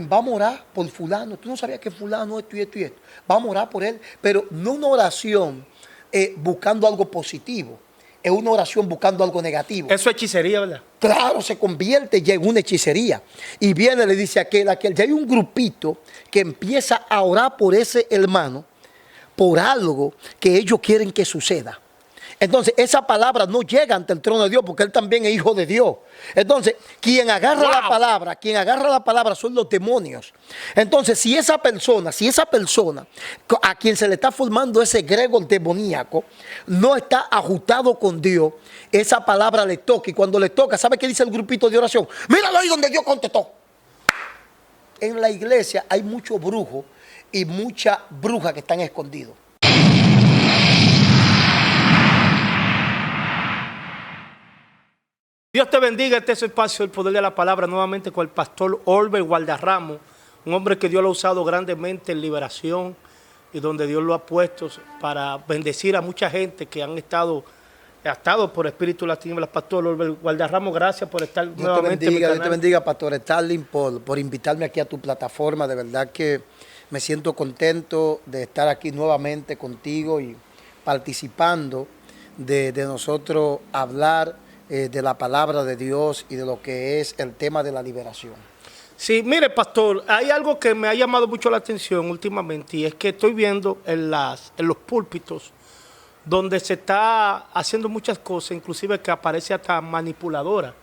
Vamos a orar por fulano. Tú no sabías que fulano esto y esto y esto. Vamos a orar por él, pero no una oración buscando algo positivo. Es una oración buscando algo negativo. Eso es hechicería, ¿verdad? Claro, se convierte ya en una hechicería. Y viene y le dice a aquel. Ya hay un grupito que empieza a orar por ese hermano, por algo que ellos quieren que suceda. Entonces, esa palabra no llega ante el trono de Dios porque él también es hijo de Dios. Entonces, quien agarra la palabra son los demonios. Entonces, si esa persona a quien se le está formando ese egregor demoníaco no está ajustado con Dios, esa palabra le toca. Y cuando le toca, ¿sabe qué dice el grupito de oración? Míralo ahí donde Dios contestó. En la iglesia hay muchos brujos y muchas brujas que están escondidos. Dios te bendiga. Este es el espacio del poder de la palabra, nuevamente con el pastor Olver Gualdarramo, un hombre que Dios lo ha usado grandemente en liberación y donde Dios lo ha puesto para bendecir a mucha gente que ha estado por espíritu de las tinieblas. Pastor Olver Gualdarramo, gracias por estar nuevamente en mi canal. Dios te bendiga, Pastor Starling, por invitarme aquí a tu plataforma. De verdad que me siento contento de estar aquí nuevamente contigo y participando de nosotros hablar de la palabra de Dios y de lo que es el tema de la liberación. Sí, mire, pastor, hay algo que me ha llamado mucho la atención últimamente y es que estoy viendo en los púlpitos donde se está haciendo muchas cosas, inclusive que aparece hasta manipuladora.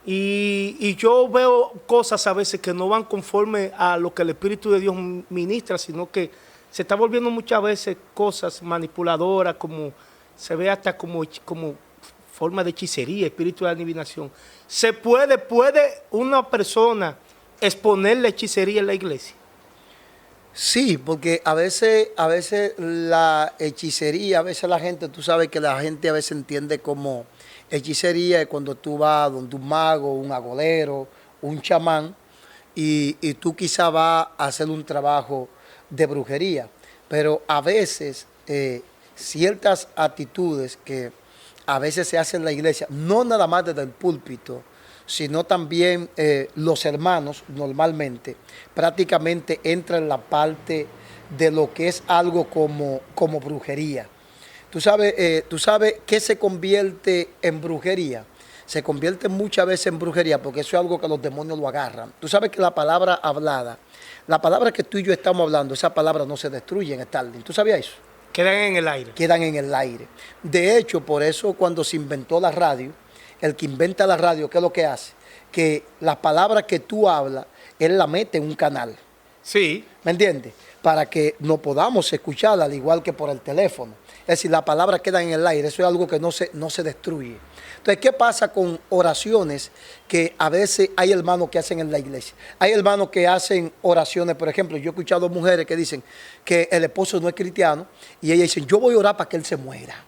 Y yo veo cosas a veces que no van conforme a lo que el Espíritu de Dios ministra, sino que se está volviendo muchas veces cosas manipuladoras, como se ve hasta como forma de hechicería, espíritu de adivinación. ¿Puede una persona exponer la hechicería en la iglesia? Sí, porque a veces la hechicería, a veces la gente, tú sabes que la gente a veces entiende como hechicería es cuando tú vas donde un mago, un agorero, un chamán, y tú quizá vas a hacer un trabajo de brujería. Pero a veces ciertas actitudes que a veces se hace en la iglesia, no nada más desde el púlpito, sino también los hermanos normalmente prácticamente entran en la parte de lo que es algo como brujería. ¿Tú sabes qué se convierte en brujería? Se convierte muchas veces en brujería porque eso es algo que los demonios lo agarran. Tú sabes que la palabra hablada, la palabra que tú y yo estamos hablando, esa palabra no se destruye en Starling. ¿Tú sabías eso? Quedan en el aire. Quedan en el aire. De hecho, por eso cuando se inventó la radio, el que inventa la radio, ¿qué es lo que hace? Que las palabras que tú hablas, él la mete en un canal. Sí. ¿Me entiendes? Para que no podamos escucharla al igual que por el teléfono. Es decir, las palabras quedan en el aire. Eso es algo que no se destruye. Entonces, ¿qué pasa con oraciones que a veces hay hermanos que hacen en la iglesia? Hay hermanos que hacen oraciones, por ejemplo, yo he escuchado mujeres que dicen que el esposo no es cristiano y ellas dicen, yo voy a orar para que él se muera.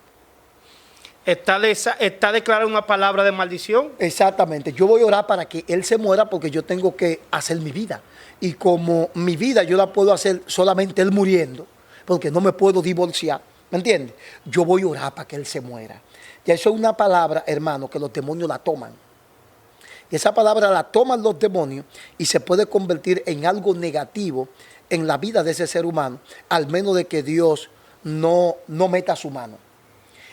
¿Está declarando una palabra de maldición? Exactamente, yo voy a orar para que él se muera porque yo tengo que hacer mi vida. Y como mi vida yo la puedo hacer solamente él muriendo, porque no me puedo divorciar, ¿me entiendes? Yo voy a orar para que él se muera. Y eso es una palabra, hermano, que los demonios la toman. Y esa palabra la toman los demonios y se puede convertir en algo negativo en la vida de ese ser humano, al menos de que Dios no meta su mano.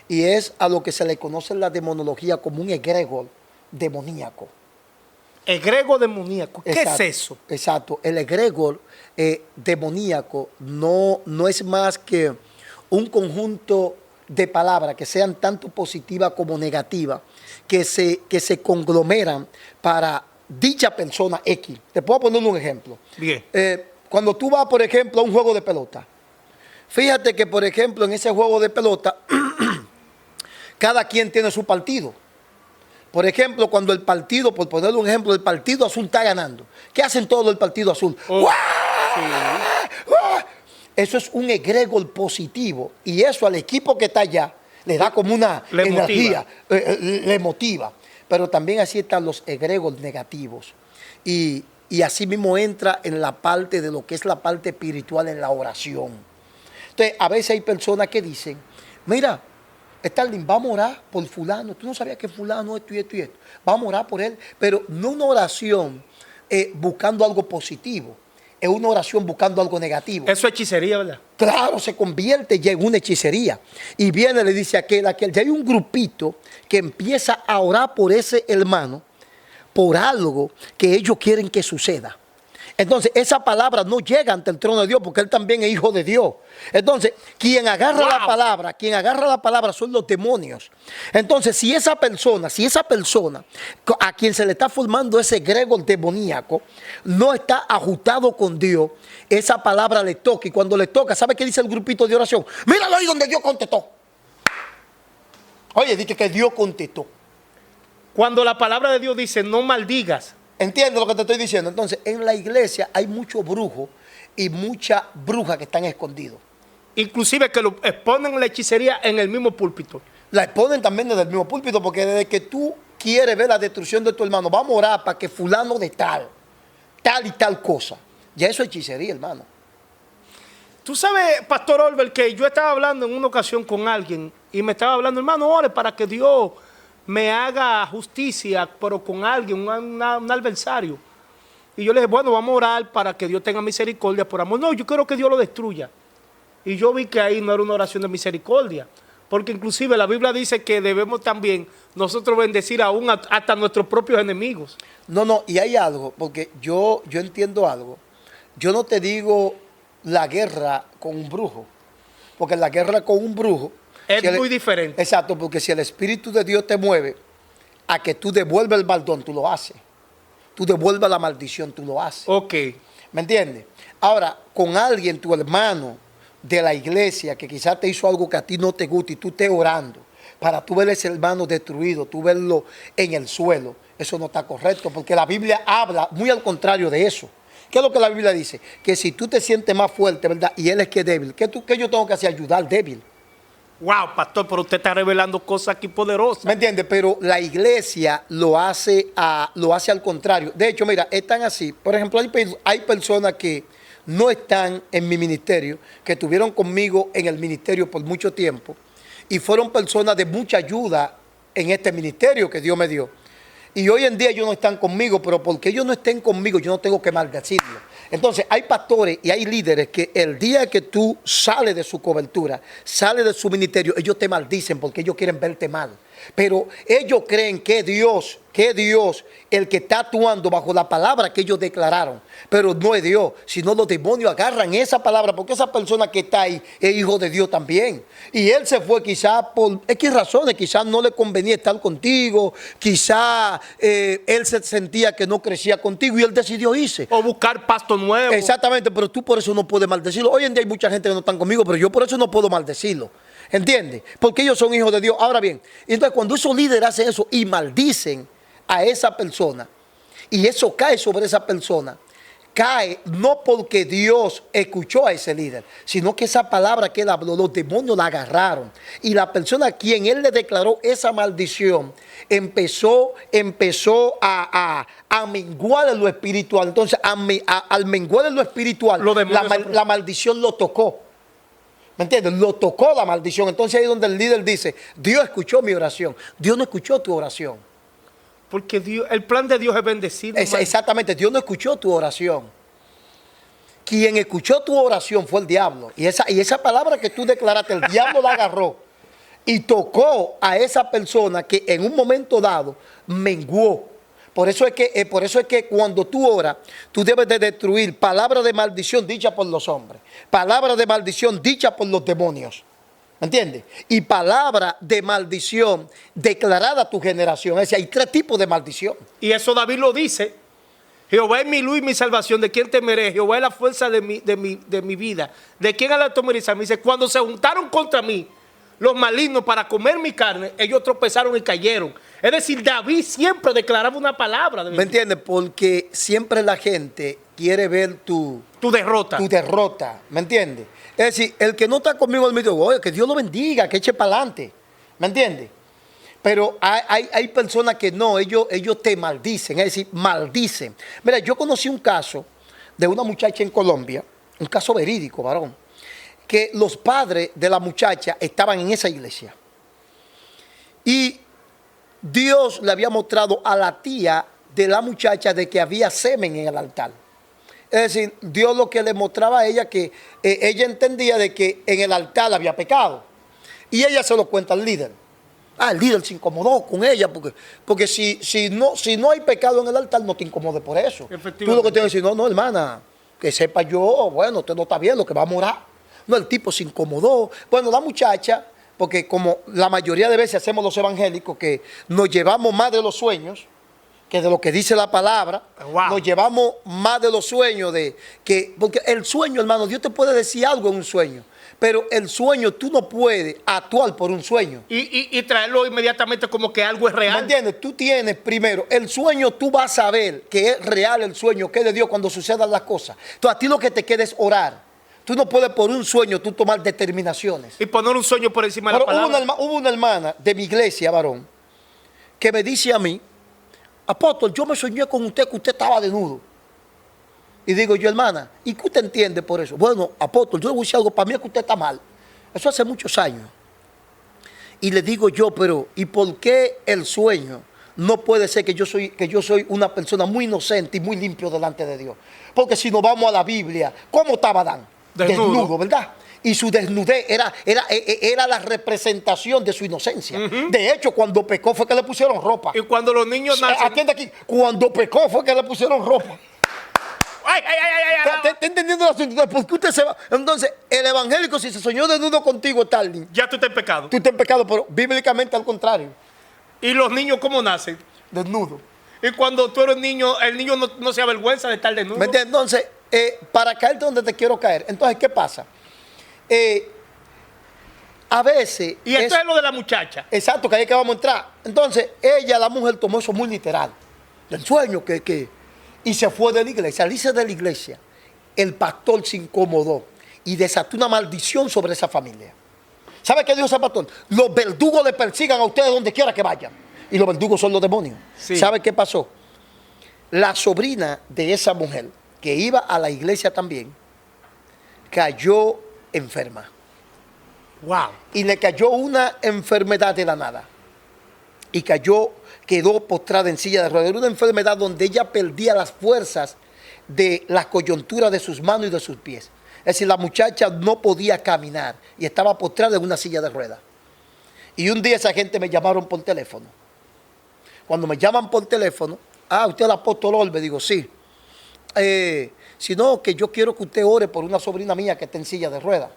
Y es a lo que se le conoce en la demonología como un egregor demoníaco. Egregor demoníaco, ¿qué Exacto, es eso? Exacto, el egregor demoníaco no es más que un conjunto de palabras que sean tanto positivas como negativas, que se conglomeran para dicha persona X. Te puedo poner un ejemplo. Bien. Cuando tú vas, por ejemplo, a un juego de pelota, fíjate que, por ejemplo, en ese juego de pelota, cada quien tiene su partido. Por ejemplo, cuando el partido, por ponerle un ejemplo, el partido azul está ganando. ¿Qué hacen todos el partido azul? Oh, sí. Eso es un egregor positivo y eso al equipo que está allá le da como una energía, le motiva. Pero también así están los egregores negativos y así mismo entra en la parte de lo que es la parte espiritual en la oración. Entonces, a veces hay personas que dicen, mira, Starling, vamos a orar por fulano. Tú no sabías que fulano esto y esto y esto. Vamos a orar por él, pero no una oración buscando algo positivo. Es una oración buscando algo negativo. Eso es hechicería, ¿verdad? Claro, se convierte ya en una hechicería. Y viene y le dice a aquel, ya hay un grupito que empieza a orar por ese hermano, por algo que ellos quieren que suceda. Entonces, esa palabra no llega ante el trono de Dios porque él también es hijo de Dios. Entonces, quien agarra la palabra son los demonios. Entonces, si esa persona a quien se le está formando ese egregor demoníaco no está ajustado con Dios, esa palabra le toca. Y cuando le toca, ¿sabe qué dice el grupito de oración? Míralo ahí donde Dios contestó. Oye, dice que Dios contestó. Cuando la palabra de Dios dice, no maldigas. ¿Entiendes lo que te estoy diciendo? Entonces, en la iglesia hay muchos brujos y muchas brujas que están escondidos. Inclusive que lo exponen la hechicería en el mismo púlpito. La exponen también desde el mismo púlpito, porque desde que tú quieres ver la destrucción de tu hermano, vamos a orar para que fulano de tal y tal cosa. Ya eso es hechicería, hermano. Tú sabes, Pastor Olver, que yo estaba hablando en una ocasión con alguien y me estaba hablando, hermano, ore para que Dios me haga justicia, pero con alguien, un adversario. Y yo le dije, bueno, vamos a orar para que Dios tenga misericordia por amor. No, yo quiero que Dios lo destruya. Y yo vi que ahí no era una oración de misericordia. Porque inclusive la Biblia dice que debemos también nosotros bendecir aún hasta nuestros propios enemigos. No, y hay algo, porque yo entiendo algo. Yo no te digo la guerra con un brujo, porque la guerra con un brujo es muy diferente. Exacto, porque si el Espíritu de Dios te mueve a que tú devuelvas el baldón, tú lo haces. Tú devuelvas la maldición, tú lo haces. Ok. ¿Me entiendes? Ahora, con alguien, tu hermano de la iglesia, que quizás te hizo algo que a ti no te gusta y tú estés orando, para tú ver ese hermano destruido, tú verlo en el suelo, eso no está correcto, porque la Biblia habla muy al contrario de eso. ¿Qué es lo que la Biblia dice? Que si tú te sientes más fuerte, ¿verdad? Y él es que es débil, ¿qué yo tengo que hacer? Ayudar al débil. Wow, pastor, pero usted está revelando cosas aquí poderosas. ¿Me entiende? Pero la iglesia lo hace al contrario. De hecho, mira, están así. Por ejemplo, hay personas que no están en mi ministerio, que estuvieron conmigo en el ministerio por mucho tiempo y fueron personas de mucha ayuda en este ministerio que Dios me dio. Y hoy en día ellos no están conmigo, pero porque ellos no estén conmigo, yo no tengo que maldecirlos. Entonces, hay pastores y hay líderes que el día que tú sales de su cobertura, sales de su ministerio, ellos te maldicen porque ellos quieren verte mal. Pero ellos creen que Dios, el que está actuando bajo la palabra que ellos declararon. Pero no es Dios, sino los demonios agarran esa palabra, porque esa persona que está ahí es hijo de Dios también. Y él se fue quizás por X razones, quizás no le convenía estar contigo, quizás él se sentía que no crecía contigo y él decidió irse. O buscar pasto nuevo. Exactamente, pero tú por eso no puedes maldecirlo. Hoy en día hay mucha gente que no están conmigo, pero yo por eso no puedo maldecirlo. ¿Entiendes? Porque ellos son hijos de Dios. Ahora bien, entonces cuando esos líderes hacen eso y maldicen a esa persona, y eso cae sobre esa persona, cae no porque Dios escuchó a ese líder, sino que esa palabra que él habló, los demonios la agarraron. Y la persona a quien él le declaró esa maldición empezó a menguar en lo espiritual. Entonces, al menguar en lo espiritual, la maldición lo tocó. ¿Me entiendes? Lo tocó la maldición. Entonces ahí es donde el líder dice, Dios escuchó mi oración. Dios no escuchó tu oración. Porque Dios, el plan de Dios es bendecido. Exactamente, Dios no escuchó tu oración. Quien escuchó tu oración fue el diablo. Y esa palabra que tú declaraste, el diablo la agarró y tocó a esa persona que en un momento dado menguó. Por eso es que cuando tú oras, tú debes de destruir palabras de maldición dichas por los hombres, palabras de maldición dichas por los demonios, ¿me entiendes? Y palabra de maldición declarada a tu generación. Es decir, hay 3 tipos de maldición. Y eso David lo dice. Jehová es mi luz y mi salvación, ¿de quién temeré? Jehová es la fuerza de mi vida. ¿De quién hará temerizar? Me dice, cuando se juntaron contra mí los malignos para comer mi carne, ellos tropezaron y cayeron. Es decir, David siempre declaraba una palabra. ¿Me entiendes? Porque siempre la gente quiere ver tu derrota. Tu derrota, ¿me entiendes? Es decir, el que no está conmigo, él me dice, oye, que Dios lo bendiga, que eche para adelante, ¿me entiendes? Pero hay personas que no, ellos te maldicen, es decir, maldicen. Mira, yo conocí un caso de una muchacha en Colombia, un caso verídico, varón, que los padres de la muchacha estaban en esa iglesia. Y Dios le había mostrado a la tía de la muchacha de que había semen en el altar. Es decir, Dios lo que le mostraba a ella que ella entendía de que en el altar había pecado. Y ella se lo cuenta al líder. El líder se incomodó con ella porque si no hay pecado en el altar, no te incomodes por eso. Tú lo que tienes que decir, no, hermana, que sepa yo, bueno, usted no está bien, lo que va a morar. No, el tipo se incomodó. Bueno, la muchacha, porque como la mayoría de veces hacemos los evangélicos, que nos llevamos más de los sueños que de lo que dice la palabra. Wow. Nos llevamos más de los sueños porque el sueño, hermano, Dios te puede decir algo en un sueño, pero el sueño tú no puedes actuar por un sueño. Y traerlo inmediatamente como que algo es real. ¿Me entiendes? Tú tienes primero, el sueño tú vas a saber que es real el sueño, que es de Dios cuando sucedan las cosas. Entonces a ti lo que te queda es orar. Tú no puedes por un sueño tú tomar determinaciones. Y poner un sueño por encima de la palabra. Hubo una hermana de mi iglesia, varón, que me dice a mí, apóstol, yo me soñé con usted que usted estaba desnudo. Y digo yo, hermana, ¿y qué usted entiende por eso? Bueno, apóstol, yo le voy a decir algo, para mí es que usted está mal. Eso hace muchos años. Y le digo yo, pero ¿y por qué el sueño no puede ser que yo soy una persona muy inocente y muy limpio delante de Dios? Porque si nos vamos a la Biblia, ¿cómo estaba Adán? Desnudo, ¿verdad? Y su desnudez era la representación de su inocencia. De hecho, cuando pecó fue que le pusieron ropa. Y cuando los niños nacen... Atiende aquí. Cuando pecó fue que le pusieron ropa. ¿Está entendiendo el asunto? ¿Por qué usted se va? Entonces, el evangélico, si se soñó desnudo contigo, tal. Ya tú estás en pecado. Tú estás en pecado, pero bíblicamente al contrario. ¿Y los niños cómo nacen? Desnudo. Y cuando tú eres niño, el niño no se avergüenza de estar desnudo. ¿Me entiendes? Entonces, para caerte donde te quiero caer. Entonces, ¿qué pasa? A veces... Y esto es lo de la muchacha. Exacto, que ahí es que vamos a entrar. Entonces, ella, la mujer, tomó eso muy literal. El sueño y se fue de la iglesia. Al irse de la iglesia, el pastor se incomodó y desató una maldición sobre esa familia. ¿Sabe qué dijo ese pastor? Los verdugos le persigan a ustedes donde quiera que vayan. Y los verdugos son los demonios. Sí. ¿Sabe qué pasó? La sobrina de esa mujer, que iba a la iglesia también, cayó enferma. Wow. Y le cayó una enfermedad de la nada. Y quedó postrada en silla de ruedas. Era una enfermedad donde ella perdía las fuerzas de las coyunturas de sus manos y de sus pies. Es decir, la muchacha no podía caminar y estaba postrada en una silla de ruedas. Y un día esa gente me llamaron por teléfono. Cuando me llaman por teléfono, usted es el apóstol Orbe, digo, sí. Sino que yo quiero que usted ore por una sobrina mía que está en silla de ruedas.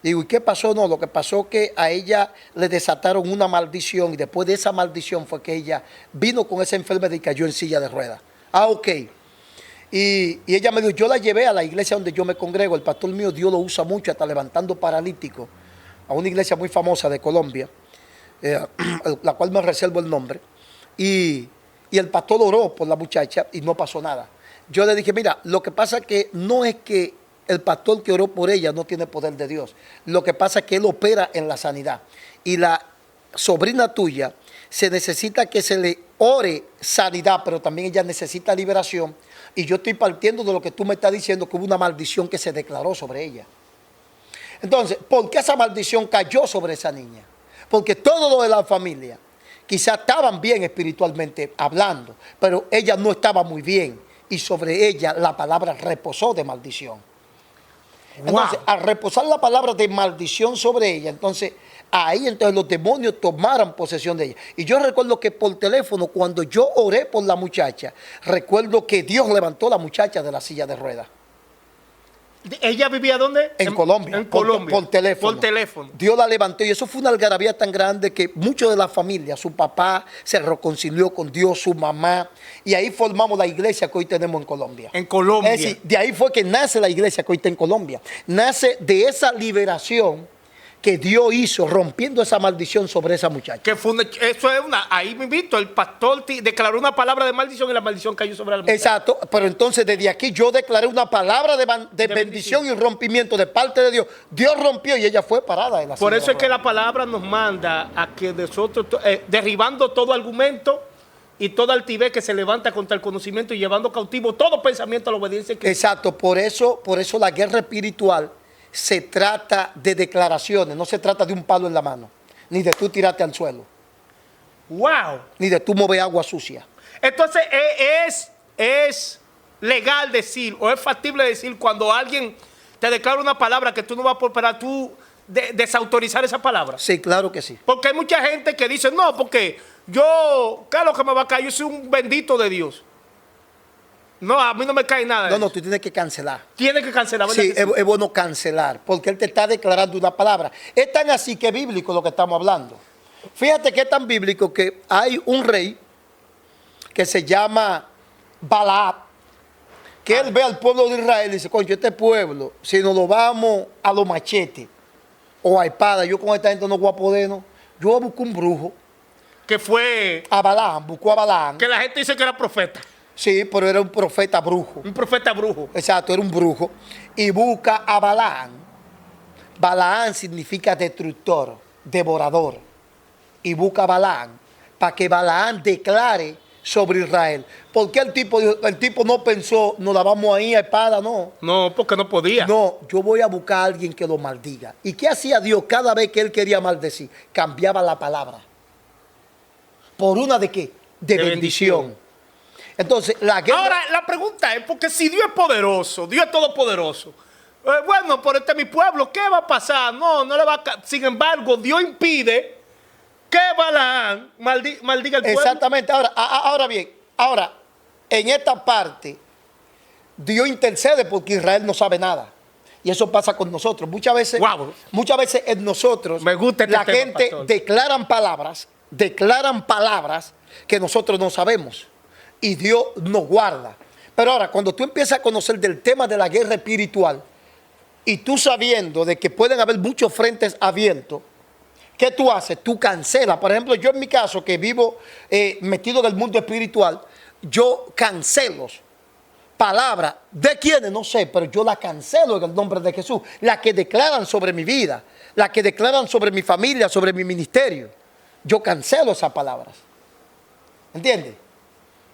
Digo, ¿y qué pasó? No, lo que pasó es que a ella le desataron una maldición y después de esa maldición fue que ella vino con esa enfermedad y cayó en silla de ruedas. Ok. Y ella me dijo, yo la llevé a la iglesia donde yo me congrego. El pastor mío, Dios lo usa mucho, hasta levantando paralíticos, a una iglesia muy famosa de Colombia, la cual me reservo el nombre. Y el pastor oró por la muchacha y no pasó nada. Yo le dije, mira, lo que pasa es que no es que el pastor que oró por ella no tiene poder de Dios. Lo que pasa es que él opera en la sanidad. Y la sobrina tuya se necesita que se le ore sanidad, pero también ella necesita liberación. Y yo estoy partiendo de lo que tú me estás diciendo, que hubo una maldición que se declaró sobre ella. Entonces, ¿por qué esa maldición cayó sobre esa niña? Porque todos los de la familia quizás estaban bien espiritualmente hablando, pero ella no estaba muy bien. Y sobre ella la palabra reposó de maldición. Entonces, al reposar la palabra de maldición sobre ella, entonces los demonios tomaron posesión de ella. Y yo recuerdo que por teléfono, cuando yo oré por la muchacha, recuerdo que Dios levantó a la muchacha de la silla de ruedas. ¿Ella vivía dónde? En Colombia. En Colombia. Por teléfono. Por teléfono. Dios la levantó y eso fue una algarabía tan grande que muchos de la familia, su papá se reconcilió con Dios, su mamá, y ahí formamos la iglesia que hoy tenemos en Colombia. En Colombia. Es decir, de ahí fue que nace la iglesia que hoy está en Colombia. Nace de esa liberación que Dios hizo rompiendo esa maldición sobre esa muchacha. Ahí me invito, el pastor declaró una palabra de maldición y la maldición cayó sobre la muchacha. Exacto, pero entonces desde aquí yo declaré una palabra de bendición y rompimiento de parte de Dios. Dios rompió y ella fue parada en la Por eso es que la palabra nos manda a que nosotros, derribando todo argumento y toda altivez que se levanta contra el conocimiento y llevando cautivo todo pensamiento a la obediencia. Exacto, por eso la guerra espiritual se trata de declaraciones, no se trata de un palo en la mano, ni de tú tirarte al suelo. ¡Wow! Ni de tú mover agua sucia. Entonces, es legal decir, o es factible decir, cuando alguien te declara una palabra que tú no vas a prosperar, tú desautorizar esa palabra. Sí, claro que sí. Porque hay mucha gente que dice, no, porque yo, ¿qué es lo que me va a caer? Yo soy un bendito de Dios. No, a mí no me cae nada. No, tú tienes que cancelar. Tienes que cancelar, ¿verdad? Sí, Que sí? es bueno cancelar, porque él te está declarando una palabra. Es tan así que bíblico lo que estamos hablando. Fíjate que es tan bíblico que hay un rey que se llama Balaam, que él ve al pueblo de Israel y dice, concho, este pueblo, si nos lo vamos a los machetes o a espada, yo con esta gente no voy a poder, ¿no? Yo voy a buscar un brujo. Que fue, A Balaam, buscó a Balaam. que la gente dice que era profeta. Sí, pero era un profeta brujo. Un profeta brujo. Exacto, era un brujo. Y busca a Balaam. Balaam significa destructor, devorador. Y busca a Balaam para que Balaam declare sobre Israel. ¿Por qué el tipo no pensó, nos la vamos a ir a espada? No. No, porque no podía. No, yo voy a buscar a alguien que lo maldiga. ¿Y qué hacía Dios cada vez que él quería maldecir? Cambiaba la palabra. ¿Por una de qué? De bendición. Entonces, la guerra... Ahora, la pregunta es, porque si Dios es poderoso, Dios es todopoderoso, bueno, por este mi pueblo, ¿qué va a pasar? No, no le va a... Sin embargo, Dios impide que Balaam maldiga al pueblo. Exactamente. Ahora bien, en esta parte, Dios intercede porque Israel no sabe nada. Y eso pasa con nosotros. Muchas veces en nosotros, Me gusta este la tema, gente pastor. declaran palabras que nosotros no sabemos. Y Dios nos guarda. Pero ahora, cuando tú empiezas a conocer del tema de la guerra espiritual, y tú sabiendo de que pueden haber muchos frentes abiertos, ¿qué tú haces? Tú cancelas. Por ejemplo, yo en mi caso, que vivo metido en el mundo espiritual, yo cancelo palabras. ¿De quiénes? No sé, pero yo la cancelo en el nombre de Jesús. Las que declaran sobre mi vida, las que declaran sobre mi familia, sobre mi ministerio. Yo cancelo esas palabras. ¿Entiendes?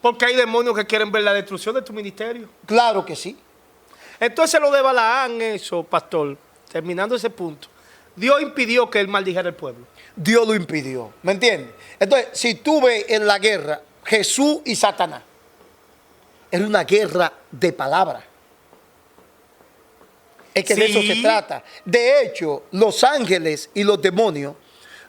Porque hay demonios que quieren ver la destrucción de tu ministerio. Claro que sí. Entonces lo de Balaam, eso, pastor, terminando ese punto, Dios impidió que él maldijera al pueblo. Dios lo impidió. ¿Me entiendes? Entonces, si tú ves en la guerra Jesús y Satanás, era una guerra de palabras. Es que de eso se trata. De hecho, los ángeles y los demonios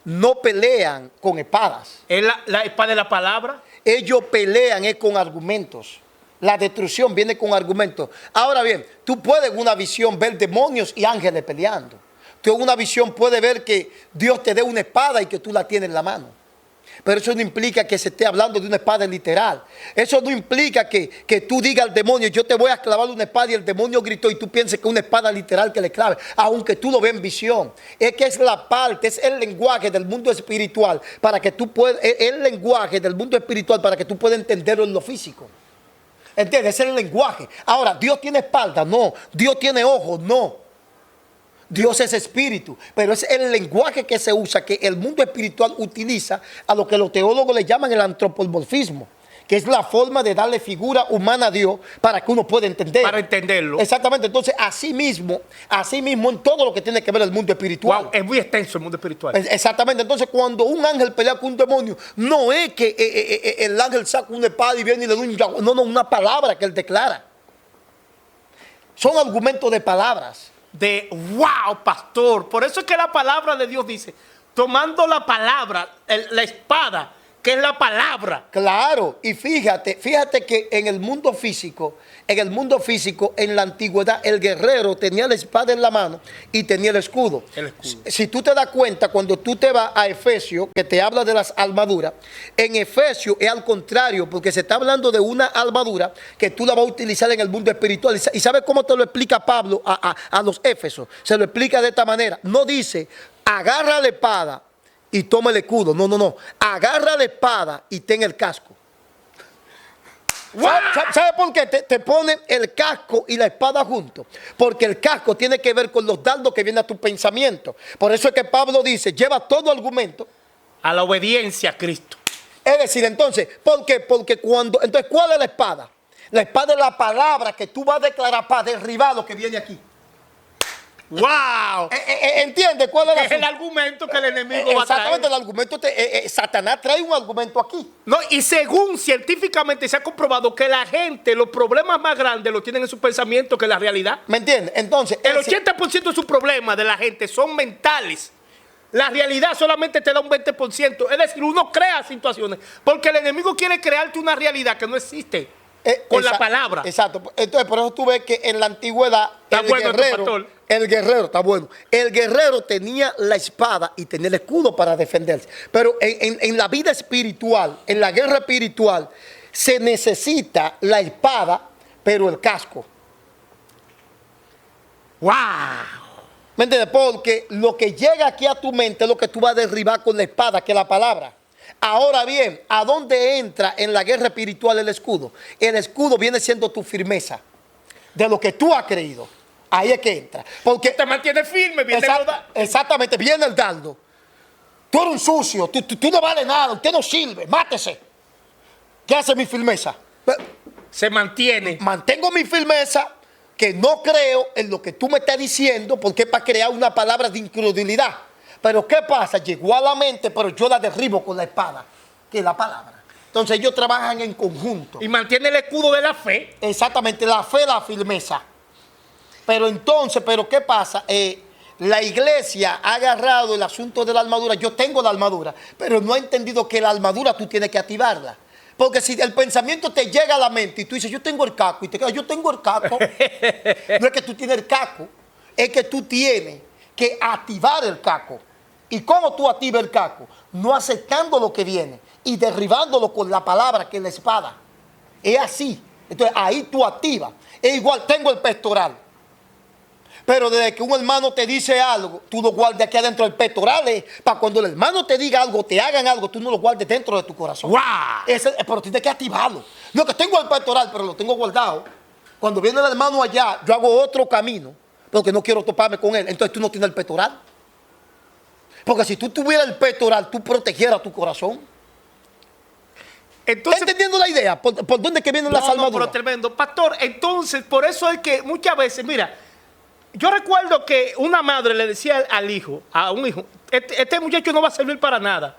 no pelean con espadas. Es la espada de la palabra. Ellos pelean con argumentos. La destrucción viene con argumentos. Ahora bien, tú puedes en una visión ver demonios y ángeles peleando. Tú en una visión puedes ver que Dios te dé una espada y que tú la tienes en la mano. Pero eso no implica que se esté hablando de una espada literal. Eso no implica que tú digas al demonio, yo te voy a clavar una espada, y el demonio gritó y tú pienses que es una espada literal que le clave, aunque tú lo veas en visión. Es que es la parte, es el lenguaje del mundo espiritual para que tú puedas, el lenguaje del mundo espiritual para que tú puedas entenderlo en lo físico. ¿Entiendes? Ese es el lenguaje. Ahora, ¿Dios tiene espalda? No. ¿Dios tiene ojos? No. Dios es espíritu, pero es el lenguaje que se usa, que el mundo espiritual utiliza a lo que los teólogos le llaman el antropomorfismo, que es la forma de darle figura humana a Dios para que uno pueda entender. Para entenderlo. Exactamente. Entonces, así mismo en todo lo que tiene que ver el mundo espiritual. Wow, es muy extenso el mundo espiritual. Exactamente. Entonces, cuando un ángel pelea con un demonio, no es que el ángel saca una espada y viene y le da una palabra que él declara. Son argumentos de palabras. Wow, pastor. Por eso es que la palabra de Dios dice, tomando la palabra, la espada, que es la palabra. Claro, y fíjate que en el mundo físico, en la antigüedad, el guerrero tenía la espada en la mano y tenía el escudo. Si tú te das cuenta, cuando tú te vas a Efesios, que te habla de las armaduras, en Efesios es al contrario, porque se está hablando de una armadura que tú la vas a utilizar en el mundo espiritual. ¿Y sabes cómo te lo explica Pablo a los Éfesos? Se lo explica de esta manera. No dice, agarra la espada y toma el escudo. No. Agarra la espada y ten el casco. ¿Sabe por qué te pone el casco y la espada juntos? Porque el casco tiene que ver con los dardos que vienen a tu pensamiento. Por eso es que Pablo dice, lleva todo argumento a la obediencia a Cristo. Es decir, entonces, ¿por qué? Porque entonces, ¿cuál es la espada? La espada es la palabra que tú vas a declarar para derribar lo que viene aquí. ¡Wow! ¿Entiendes cuál es Es el argumento que el enemigo va a traer. Exactamente, el argumento, Satanás trae un argumento aquí. No, y según científicamente se ha comprobado que la gente, los problemas más grandes los tienen en su pensamiento que en la realidad. ¿Me entiendes? Entonces, El 80% de sus problemas de la gente son mentales. La realidad solamente te da un 20%. Es decir, uno crea situaciones. Porque el enemigo quiere crearte una realidad que no existe con la palabra. Exacto. Entonces, por eso tú ves que en la antigüedad, Está bueno tu pastor. el guerrero, está bueno. El guerrero tenía la espada y tenía el escudo para defenderse. Pero en la vida espiritual, en la guerra espiritual, se necesita la espada, pero el casco. ¡Wow! ¿Me entiendes? Porque lo que llega aquí a tu mente es lo que tú vas a derribar con la espada, que es la palabra. Ahora bien, ¿a dónde entra en la guerra espiritual el escudo? El escudo viene siendo tu firmeza de lo que tú has creído. Ahí es que entra. Porque Te mantiene firme, viene exactamente, viene el dardo. Tú eres un sucio, tú no vales nada, usted no sirve, mátese. ¿Qué hace mi firmeza? Se mantiene. Mantengo mi firmeza, que no creo en lo que tú me estás diciendo, porque es para crear una palabra de incredulidad. Pero ¿qué pasa? Llegó a la mente, pero yo la derribo con la espada, que es la palabra. Entonces ellos trabajan en conjunto. Y mantiene el escudo de la fe. Exactamente, la fe, la firmeza. Pero entonces, ¿qué pasa? La iglesia ha agarrado el asunto de la armadura. Yo tengo la armadura, pero no ha entendido que la armadura tú tienes que activarla. Porque si el pensamiento te llega a la mente y tú dices, yo tengo el caco, y te quedas, yo tengo el caco. No es que tú tienes el caco, es que tú tienes que activar el caco. ¿Y cómo tú activas el caco? No aceptando lo que viene y derribándolo con la palabra, que es la espada. Es así. Entonces ahí tú activas. Es igual, tengo el pectoral. Pero desde que un hermano te dice algo, tú lo guardes aquí adentro del pectoral. Para cuando el hermano te diga algo, te hagan algo, tú no lo guardes dentro de tu corazón. ¡Wow! Pero tienes que activarlo. No, que tengo el pectoral, pero lo tengo guardado. Cuando viene el hermano allá, yo hago otro camino, porque no quiero toparme con él. Entonces tú no tienes el pectoral. Porque si tú tuvieras el pectoral, tú protegieras tu corazón. Entonces, ¿Estás entendiendo la idea? ¿Por dónde que vienen las armaduras? pero tremendo. Pastor, entonces, por eso es que muchas veces, mira, yo recuerdo que una madre le decía al hijo, a un hijo, este muchacho no va a servir para nada.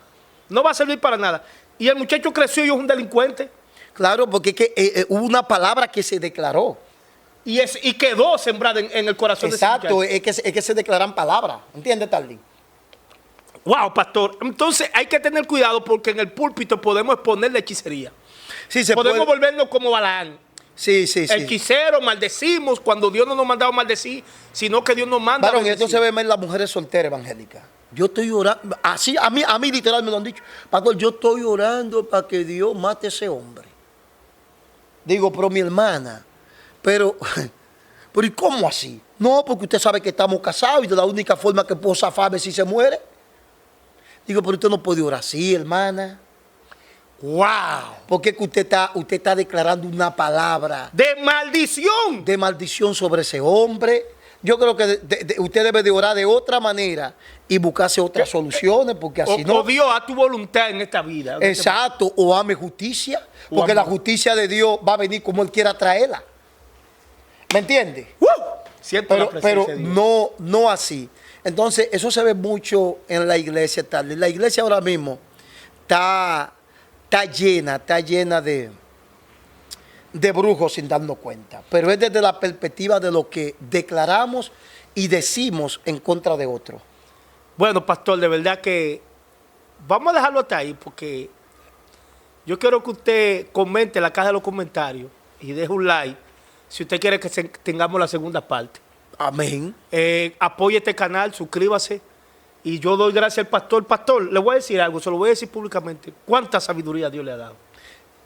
No va a servir para nada. Y el muchacho creció y es un delincuente. Claro, porque es que, hubo una palabra que se declaró. Y quedó sembrada en el corazón de ese muchacho. Exacto, es que se declaran palabras. ¿Entiendes, Tarly? Wow, pastor. Entonces hay que tener cuidado porque en el púlpito podemos exponer la hechicería. Sí, Podemos volvernos como Balaán. Sí. Hechicero, maldecimos cuando Dios no nos mandaba a maldecir, sino que Dios nos manda a Varón, bendecir. esto se ve más en las mujeres solteras evangélicas. Yo estoy orando, así, a mí literal me lo han dicho. Pastor, yo estoy orando para que Dios mate a ese hombre. Digo, pero mi hermana, pero ¿y cómo así? No, porque usted sabe que estamos casados y de la única forma que puedo zafarme es si se muere. Digo, pero usted no puede orar así, hermana. ¡Wow! Porque es que usted está declarando una palabra De maldición. de maldición sobre ese hombre. Yo creo que usted debe de orar de otra manera y buscarse otras soluciones, porque así no. O Dios, haz tu voluntad en esta vida. Exacto, o ame justicia, porque la justicia de Dios va a venir como Él quiera traerla. ¿Me entiende? Siento la Pero presencia de Dios. no así. Entonces, eso se ve mucho en la iglesia tal. La iglesia ahora mismo está llena de brujos sin darnos cuenta. Pero es desde la perspectiva de lo que declaramos y decimos en contra de otro. Bueno, pastor, de verdad que vamos a dejarlo hasta ahí porque yo quiero que usted comente en la caja de los comentarios y deje un like si usted quiere que tengamos la segunda parte. Amén. Apoye este canal, suscríbase. Y yo doy gracias al pastor. Pastor, le voy a decir algo, se lo voy a decir públicamente. ¿Cuánta sabiduría Dios le ha dado?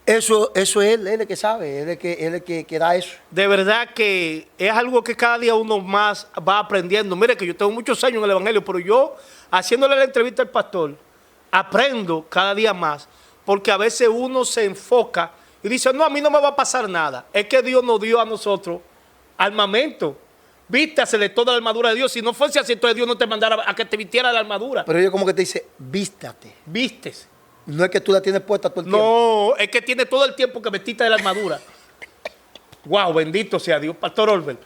Eso es él el que sabe, él el que da eso. De verdad que es algo que cada día uno más va aprendiendo. Mire que yo tengo muchos años en el Evangelio, pero yo, haciéndole la entrevista al pastor, aprendo cada día más. Porque a veces uno se enfoca y dice, no, a mí no me va a pasar nada. Es que Dios nos dio a nosotros armamento. Vístasele toda la armadura de Dios. Si no fuese así, entonces Dios no te mandara a que te vistiera la armadura. Pero yo como que te dice, vístate. Vistes. No es que tú la tienes puesta todo el tiempo. No, es que tiene todo el tiempo que vestiste de la armadura. Wow, bendito sea Dios. Pastor Olver,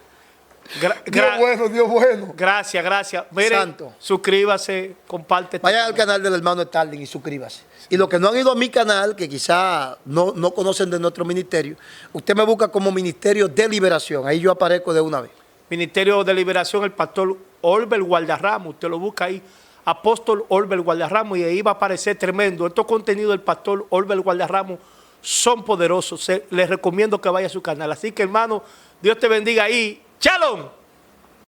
Dios bueno, Dios bueno. Gracias, gracias. Mire, Santo. suscríbase, comparte. Vayan al canal del hermano Starling y suscríbase. Y los que no han ido a mi canal, que quizá no conocen de nuestro ministerio, usted me busca como Ministerio de Liberación. Ahí yo aparezco de una vez. Ministerio de Liberación, el pastor Olbert Gualdarramo. Usted lo busca ahí, Apóstol Olbert Gualdarramo, y ahí va a aparecer tremendo. Estos contenidos del pastor Olbert Gualdarramo son poderosos. Les recomiendo que vaya a su canal. Así que, hermano, Dios te bendiga ahí. ¡Shalom!